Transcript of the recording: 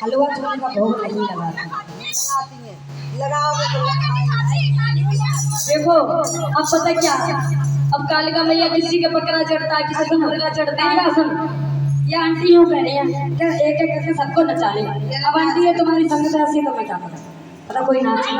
हलवा छोले का भोग नहीं लगाती है, लगाओगे तो देखो अब पता क्या, अब कालिका मैया किसी के बकरा चढ़ता है, किसी का मुर्गा चढ़ता है। सुन, ये आंटी यूँ कह रही है क्या एक एक करके सबको नचा ले। अब आंटी है तुम्हारी संगत ऐसी, तो मैं क्या पता कोई नाच